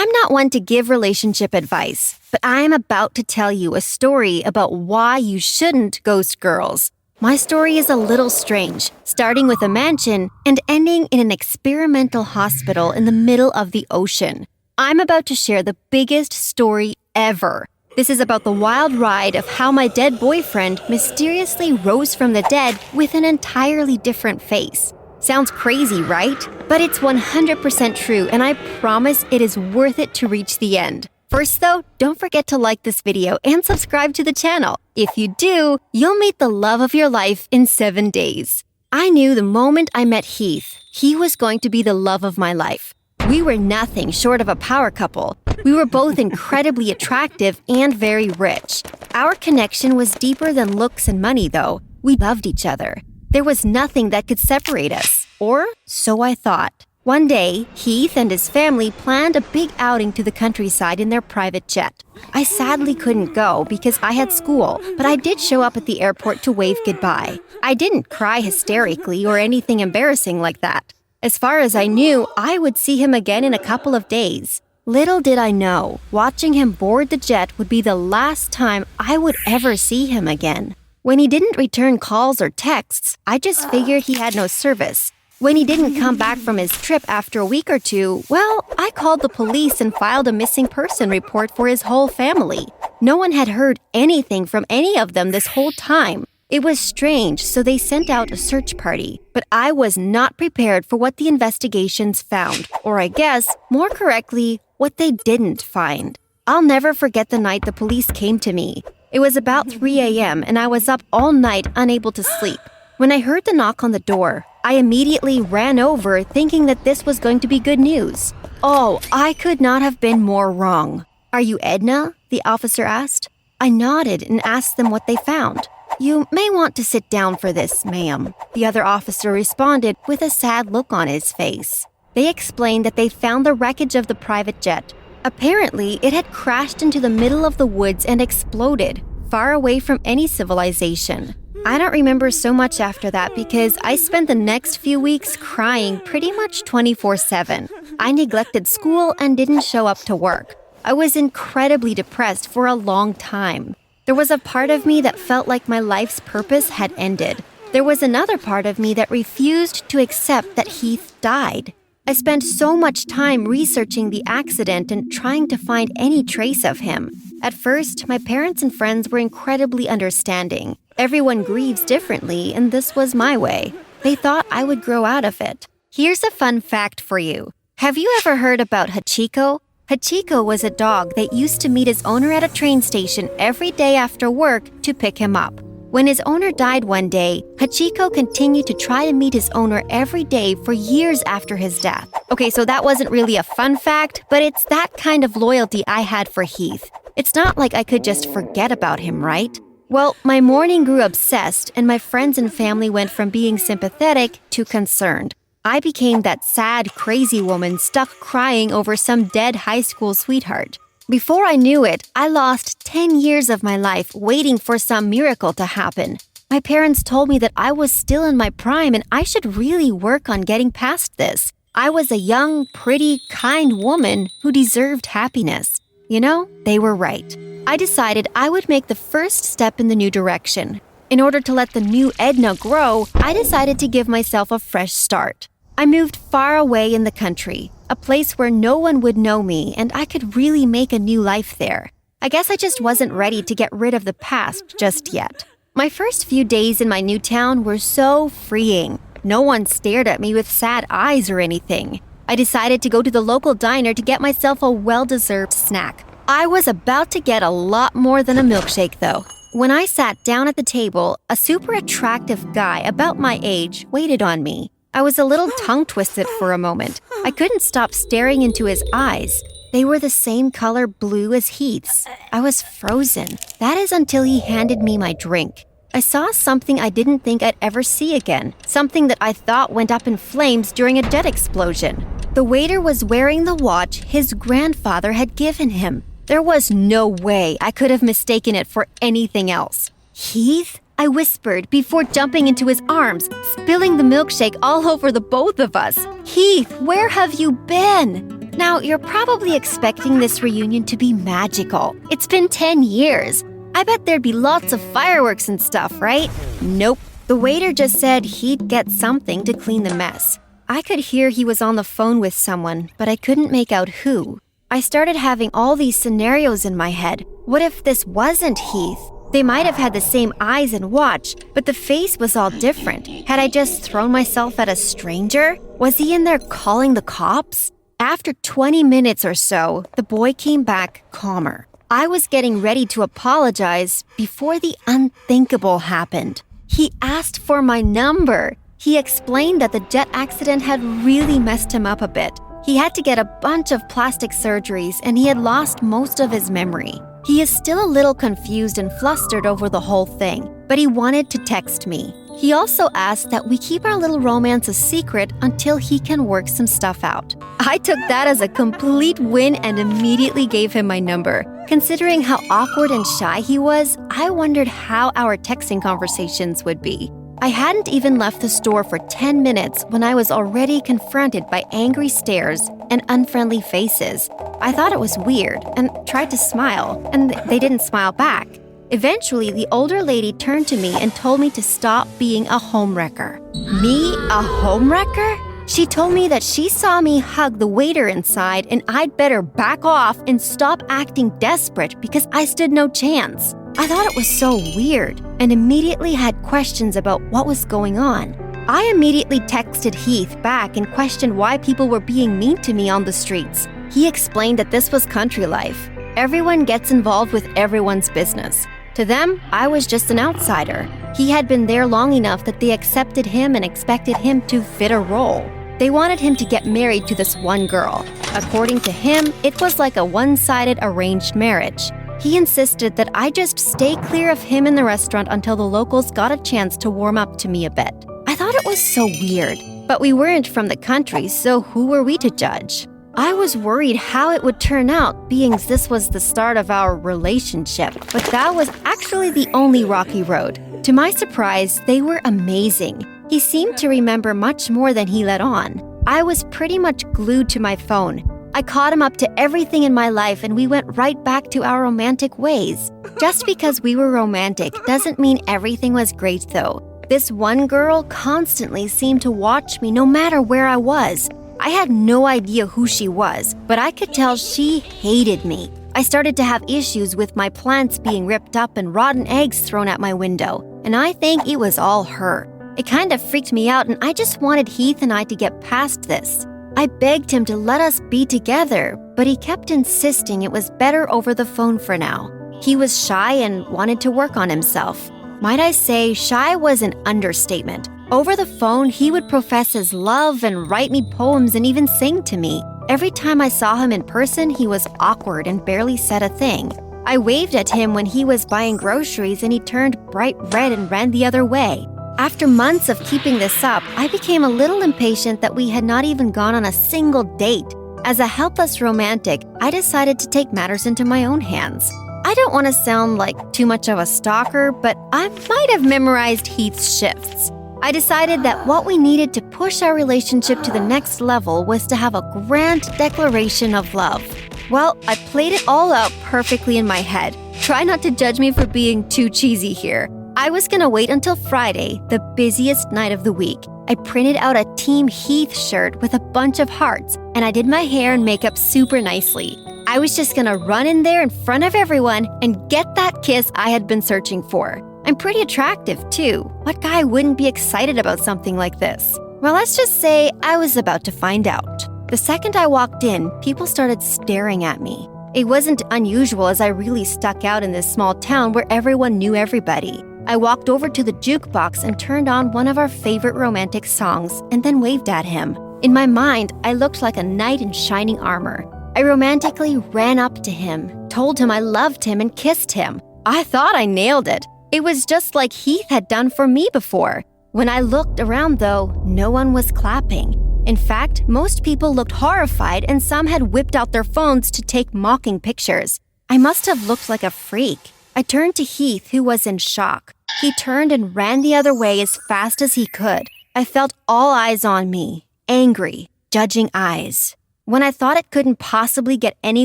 I'm not one to give relationship advice, but I am about to tell you a story about why you shouldn't ghost girls. My story is a little strange, starting with a mansion and ending in an experimental hospital in the middle of the ocean. I'm about to share the biggest story ever. This is about the wild ride of how my dead boyfriend mysteriously rose from the dead with an entirely different face. Sounds crazy, right? But it's 100% true, and I promise it is worth it to reach the end. First though, don't forget to like this video and subscribe to the channel. If you do, you'll meet the love of your life in 7 days. I knew the moment I met Heath, he was going to be the love of my life. We were nothing short of a power couple. We were both incredibly attractive and very rich. Our connection was deeper than looks and money though. We loved each other. There was nothing that could separate us, or so I thought. One day, Heath and his family planned a big outing to the countryside in their private jet. I sadly couldn't go because I had school, but I did show up at the airport to wave goodbye. I didn't cry hysterically or anything embarrassing like that. As far as I knew, I would see him again in a couple of days. Little did I know, watching him board the jet would be the last time I would ever see him again. When he didn't return calls or texts, I just figured he had no service. When he didn't come back from his trip after a week or two, well, I called the police and filed a missing person report for his whole family. No one had heard anything from any of them this whole time. It was strange, so they sent out a search party. But I was not prepared for what the investigations found, or I guess, more correctly, what they didn't find. I'll never forget the night the police came to me. It was about 3 a.m. and I was up all night unable to sleep. When I heard the knock on the door, I immediately ran over thinking that this was going to be good news. Oh, I could not have been more wrong. "Are you Edna?" the officer asked. I nodded and asked them what they found. "You may want to sit down for this, ma'am," the other officer responded with a sad look on his face. They explained that they found the wreckage of the private jet. Apparently, it had crashed into the middle of the woods and exploded, far away from any civilization. I don't remember so much after that because I spent the next few weeks crying pretty much 24/7. I neglected school and didn't show up to work. I was incredibly depressed for a long time. There was a part of me that felt like my life's purpose had ended. There was another part of me that refused to accept that Heath died. I spent so much time researching the accident and trying to find any trace of him. At first, my parents and friends were incredibly understanding. Everyone grieves differently, and this was my way. They thought I would grow out of it. Here's a fun fact for you. Have you ever heard about Hachiko? Hachiko was a dog that used to meet his owner at a train station every day after work to pick him up. When his owner died one day, Hachiko continued to try to meet his owner every day for years after his death. Okay, so that wasn't really a fun fact, but it's that kind of loyalty I had for Heath. It's not like I could just forget about him, right? Well, my mourning grew obsessed, and my friends and family went from being sympathetic to concerned. I became that sad, crazy woman stuck crying over some dead high school sweetheart. Before I knew it, I lost 10 years of my life waiting for some miracle to happen. My parents told me that I was still in my prime and I should really work on getting past this. I was a young, pretty, kind woman who deserved happiness. You know, they were right. I decided I would make the first step in the new direction. In order to let the new Edna grow, I decided to give myself a fresh start. I moved far away in the country, a place where no one would know me and I could really make a new life there. I guess I just wasn't ready to get rid of the past just yet. My first few days in my new town were so freeing. No one stared at me with sad eyes or anything. I decided to go to the local diner to get myself a well-deserved snack. I was about to get a lot more than a milkshake though. When I sat down at the table, a super attractive guy about my age waited on me. I was a little tongue-twisted for a moment. I couldn't stop staring into his eyes. They were the same color blue as Heath's. I was frozen. That is until he handed me my drink. I saw something I didn't think I'd ever see again. Something that I thought went up in flames during a jet explosion. The waiter was wearing the watch his grandfather had given him. There was no way I could have mistaken it for anything else. "Heath?" I whispered before jumping into his arms, spilling the milkshake all over the both of us. "Heath, where have you been?" Now, you're probably expecting this reunion to be magical. It's been 10 years. I bet there'd be lots of fireworks and stuff, right? Nope. The waiter just said he'd get something to clean the mess. I could hear he was on the phone with someone, but I couldn't make out who. I started having all these scenarios in my head. What if this wasn't Heath? They might have had the same eyes and watch, but the face was all different. Had I just thrown myself at a stranger? Was he in there calling the cops? After 20 minutes or so, the boy came back calmer. I was getting ready to apologize before the unthinkable happened. He asked for my number. He explained that the jet accident had really messed him up a bit. He had to get a bunch of plastic surgeries and he had lost most of his memory. He is still a little confused and flustered over the whole thing, but he wanted to text me. He also asked that we keep our little romance a secret until he can work some stuff out. I took that as a complete win and immediately gave him my number. Considering how awkward and shy he was, I wondered how our texting conversations would be. I hadn't even left the store for 10 minutes when I was already confronted by angry stares and unfriendly faces. I thought it was weird and tried to smile, and they didn't smile back. Eventually, the older lady turned to me and told me to stop being a homewrecker. Me, a homewrecker? She told me that she saw me hug the waiter inside and I'd better back off and stop acting desperate because I stood no chance. I thought it was so weird and immediately had questions about what was going on. I immediately texted Heath back and questioned why people were being mean to me on the streets. He explained that this was country life. Everyone gets involved with everyone's business. To them, I was just an outsider. He had been there long enough that they accepted him and expected him to fit a role. They wanted him to get married to this one girl. According to him, it was like a one-sided arranged marriage. He insisted that I just stay clear of him in the restaurant until the locals got a chance to warm up to me a bit. I thought it was so weird, but we weren't from the country, so who were we to judge? I was worried how it would turn out, being this was the start of our relationship, but that was actually the only rocky road. To my surprise, they were amazing. He seemed to remember much more than he let on. I was pretty much glued to my phone. I caught him up to everything in my life and we went right back to our romantic ways. Just because we were romantic doesn't mean everything was great though. This one girl constantly seemed to watch me no matter where I was. I had no idea who she was, but I could tell she hated me. I started to have issues with my plants being ripped up and rotten eggs thrown at my window, and I think it was all her. It kind of freaked me out and I just wanted Heath and I to get past this. I begged him to let us be together, but he kept insisting it was better over the phone for now. He was shy and wanted to work on himself. Might I say, shy was an understatement. Over the phone, he would profess his love and write me poems and even sing to me. Every time I saw him in person, he was awkward and barely said a thing. I waved at him when he was buying groceries and he turned bright red and ran the other way. After months of keeping this up, I became a little impatient that we had not even gone on a single date. As a helpless romantic, I decided to take matters into my own hands. I don't want to sound like too much of a stalker, but I might have memorized Heath's shifts. I decided that what we needed to push our relationship to the next level was to have a grand declaration of love. Well, I played it all out perfectly in my head. Try not to judge me for being too cheesy here. I was gonna wait until Friday, the busiest night of the week. I printed out a Team Heath shirt with a bunch of hearts, and I did my hair and makeup super nicely. I was just gonna run in there in front of everyone and get that kiss I had been searching for. I'm pretty attractive, too. What guy wouldn't be excited about something like this? Well, let's just say I was about to find out. The second I walked in, people started staring at me. It wasn't unusual as I really stuck out in this small town where everyone knew everybody. I walked over to the jukebox and turned on one of our favorite romantic songs and then waved at him. In my mind, I looked like a knight in shining armor. I romantically ran up to him, told him I loved him and kissed him. I thought I nailed it. It was just like Heath had done for me before. When I looked around though, no one was clapping. In fact, most people looked horrified and some had whipped out their phones to take mocking pictures. I must have looked like a freak. I turned to Heath, who was in shock. He turned and ran the other way as fast as he could. I felt all eyes on me, angry, judging eyes. When I thought it couldn't possibly get any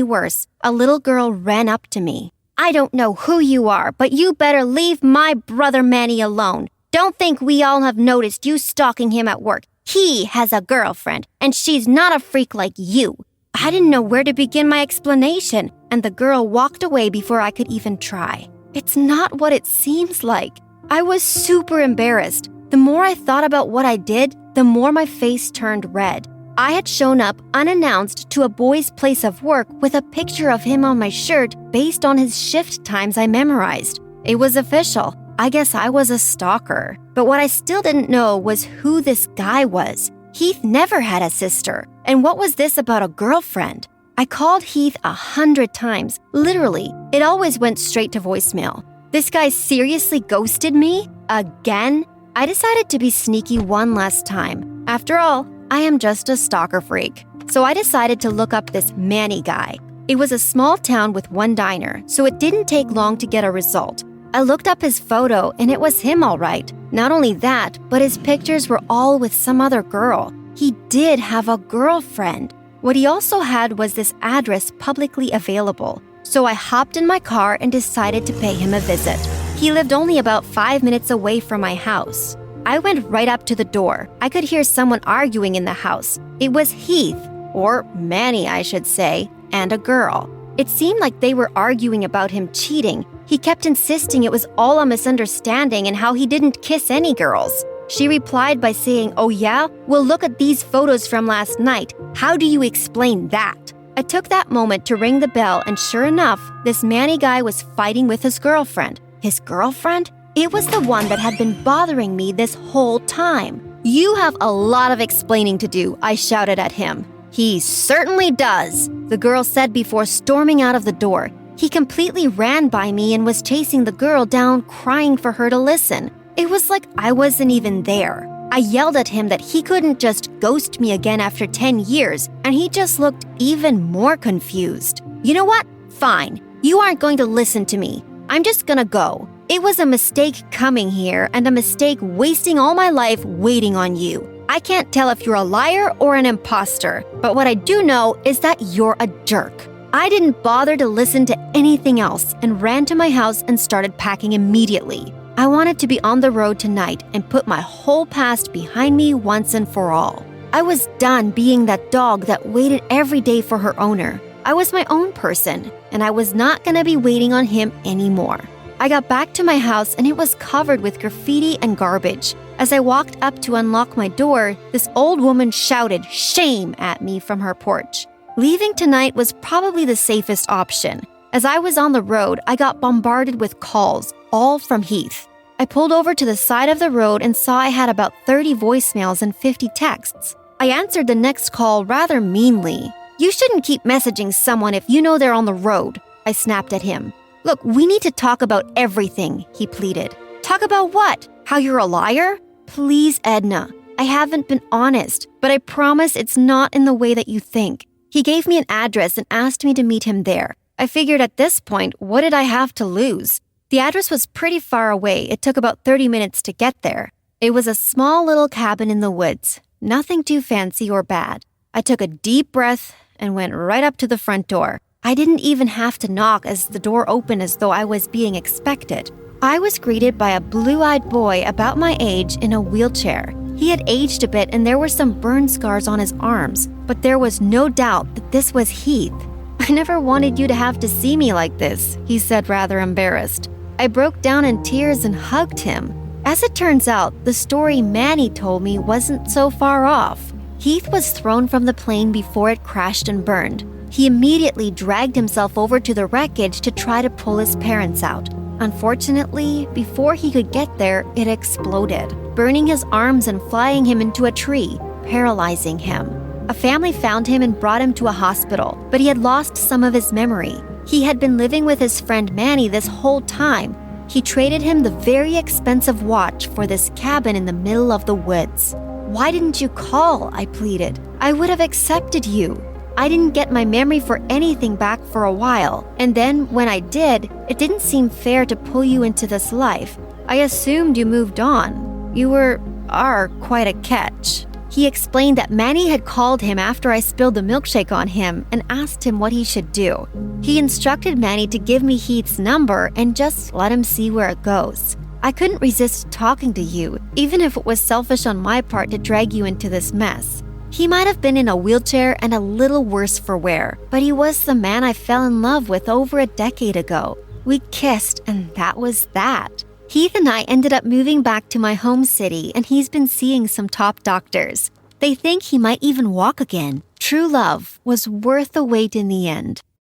worse, a little girl ran up to me. "I don't know who you are, but you better leave my brother Manny alone. Don't think we all have noticed you stalking him at work. He has a girlfriend, and she's not a freak like you." I didn't know where to begin my explanation, and the girl walked away before I could even try. It's not what it seems like. I was super embarrassed. The more I thought about what I did, the more my face turned red. I had shown up unannounced to a boy's place of work with a picture of him on my shirt based on his shift times I memorized. It was official. I guess I was a stalker. But what I still didn't know was who this guy was. Heath never had a sister. And what was this about a girlfriend? I called Heath 100 times. Literally, it always went straight to voicemail. This guy seriously ghosted me? Again? I decided to be sneaky one last time. After all, I am just a stalker freak. So I decided to look up this Manny guy. It was a small town with one diner, so it didn't take long to get a result. I looked up his photo and it was him all right. Not only that, but his pictures were all with some other girl. He did have a girlfriend. What he also had was this address publicly available. So I hopped in my car and decided to pay him a visit. He lived only about 5 minutes away from my house. I went right up to the door. I could hear someone arguing in the house. It was Heath, or Manny, I should say, and a girl. It seemed like they were arguing about him cheating. He kept insisting it was all a misunderstanding and how he didn't kiss any girls. She replied by saying, "Oh yeah? Well, look at these photos from last night. How do you explain that?" I took that moment to ring the bell, and sure enough, this Manny guy was fighting with his girlfriend. His girlfriend? It was the one that had been bothering me this whole time. "You have a lot of explaining to do," I shouted at him. "He certainly does," the girl said before storming out of the door. He completely ran by me and was chasing the girl down, crying for her to listen. It was like I wasn't even there. I yelled at him that he couldn't just ghost me again after 10 years, and he just looked even more confused. "You know what? Fine. You aren't going to listen to me. I'm just gonna go. It was a mistake coming here and a mistake wasting all my life waiting on you. I can't tell if you're a liar or an imposter, but what I do know is that you're a jerk." I didn't bother to listen to anything else and ran to my house and started packing immediately. I wanted to be on the road tonight and put my whole past behind me once and for all. I was done being that dog that waited every day for her owner. I was my own person, and I was not going to be waiting on him anymore. I got back to my house and it was covered with graffiti and garbage. As I walked up to unlock my door, this old woman shouted "shame" at me from her porch. Leaving tonight was probably the safest option. As I was on the road, I got bombarded with calls, all from Heath. I pulled over to the side of the road and saw I had about 30 voicemails and 50 texts. I answered the next call rather meanly. "You shouldn't keep messaging someone if you know they're on the road," I snapped at him. "Look, we need to talk about everything," he pleaded. "Talk about what? How you're a liar?" "Please, Edna. I haven't been honest, but I promise it's not in the way that you think." He gave me an address and asked me to meet him there. I figured at this point, what did I have to lose? The address was pretty far away. It took about 30 minutes to get there. It was a small little cabin in the woods. Nothing too fancy or bad. I took a deep breath and went right up to the front door. I didn't even have to knock as the door opened as though I was being expected. I was greeted by a blue-eyed boy about my age in a wheelchair. He had aged a bit and there were some burn scars on his arms, but there was no doubt that this was Heath. "I never wanted you to have to see me like this," he said, rather embarrassed. I broke down in tears and hugged him. As it turns out, the story Manny told me wasn't so far off. Heath was thrown from the plane before it crashed and burned. He immediately dragged himself over to the wreckage to try to pull his parents out. Unfortunately, before he could get there, it exploded, burning his arms and flying him into a tree, paralyzing him. A family found him and brought him to a hospital, but he had lost some of his memory. He had been living with his friend Manny this whole time. He traded him the very expensive watch for this cabin in the middle of the woods. "Why didn't you call?" I pleaded. "I would have accepted you. I didn't get my memory for anything back for a while, and then when I did, it didn't seem fair to pull you into this life. I assumed you moved on. You are quite a catch." He explained that Manny had called him after I spilled the milkshake on him and asked him what he should do. He instructed Manny to give me Heath's number and just let him see where it goes. I couldn't resist talking to you, even if it was selfish on my part to drag you into this mess. He might have been in a wheelchair and a little worse for wear, but he was the man I fell in love with over a decade ago. We kissed, and that was that. Heath and I ended up moving back to my home city, and he's been seeing some top doctors. They think he might even walk again. True love was worth the wait in the end.